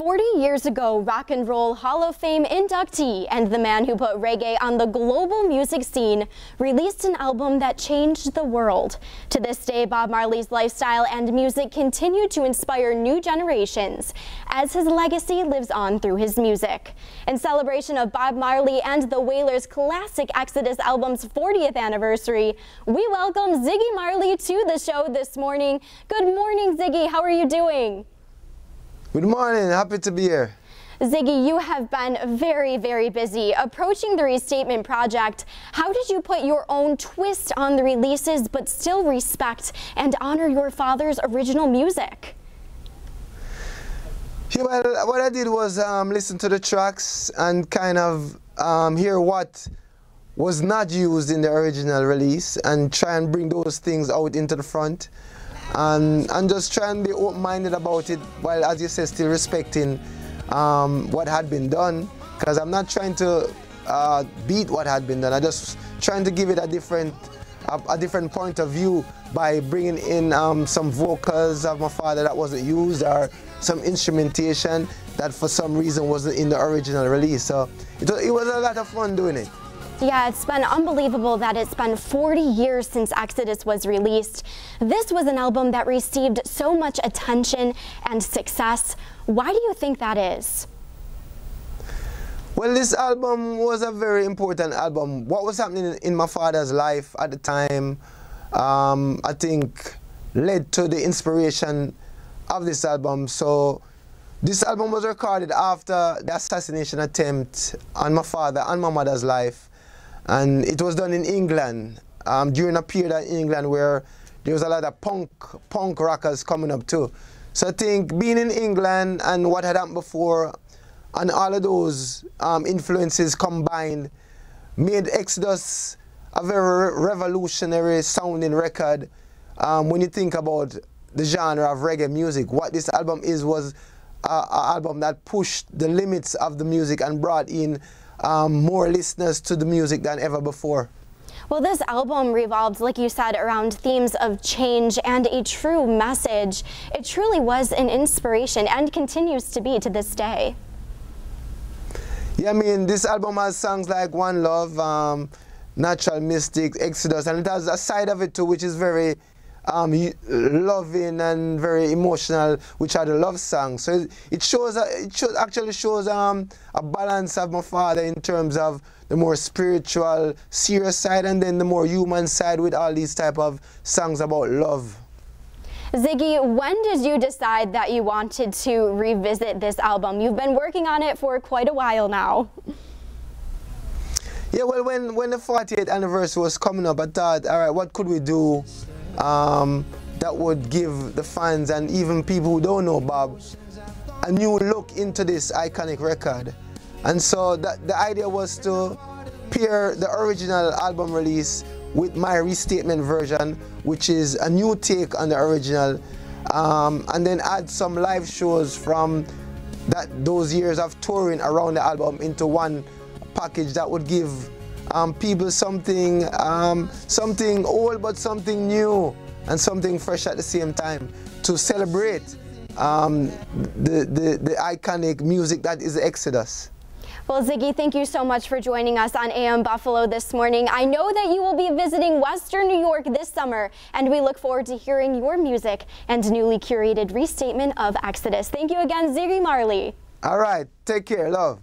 40 years ago, Rock and Roll Hall of Fame inductee and the man who put reggae on the global music scene released an album that changed the world. To this day, Bob Marley's lifestyle and music continue to inspire new generations as his legacy lives on through his music. In celebration of Bob Marley and the Wailers' classic Exodus album's 40th anniversary, we welcome Ziggy Marley to the show this morning. Good morning, Ziggy. How are you doing? Good morning, happy to be here. Ziggy, you have been very, very busy approaching the Restatement project. How did you put your own twist on the releases but still respect and honor your father's original music? Yeah, well, what I did was listen to the tracks and kind of hear what was not used in the original release and try and bring those things out into the front. And just try and be open-minded about it, while, as you said, still respecting what had been done, because I'm not trying to beat what had been done. I'm just trying to give it a different point of view by bringing in some vocals of my father that wasn't used, or some instrumentation that for some reason wasn't in the original release. So it was a lot of fun doing it. Yeah, it's been unbelievable that it's been 40 years since Exodus was released. This was an album that received so much attention and success. Why do you think that is? Well, this album was a very important album. What was happening in my father's life at the time, I think, led to the inspiration of this album. So this album was recorded after the assassination attempt on my father and my mother's life. And it was done in England, during a period in England where there was a lot of punk rockers coming up too. So I think being in England and what had happened before, and all of those influences combined, made Exodus a very revolutionary sounding record. When you think about the genre of reggae music, what this album was an album that pushed the limits of the music and brought in more listeners to the music than ever before. Well, this album revolved, like you said, around themes of change and a true message. It truly was an inspiration and continues to be to this day. Yeah, I mean, this album has songs like One Love, Natural Mystic, Exodus, and it has a side of it too which is very loving and very emotional, which are the love songs. So it actually shows a balance of my father in terms of the more spiritual, serious side, and then the more human side with all these type of songs about love. Ziggy, when did you decide that you wanted to revisit this album? You've been working on it for quite a while now. Yeah, well, when the 40th anniversary was coming up, I thought, all right, what could we do that would give the fans and even people who don't know Bob a new look into this iconic record. And so the idea was to pair the original album release with my Restatement version, which is a new take on the original, and then add some live shows from those years of touring around the album into one package that would give people something old but something new and something fresh at the same time to celebrate the iconic music that is Exodus. Well, Ziggy, thank you so much for joining us on AM Buffalo this morning. I know that you will be visiting Western New York this summer, and we look forward to hearing your music and newly curated Restatement of Exodus. Thank you again, Ziggy Marley. All right, take care, love.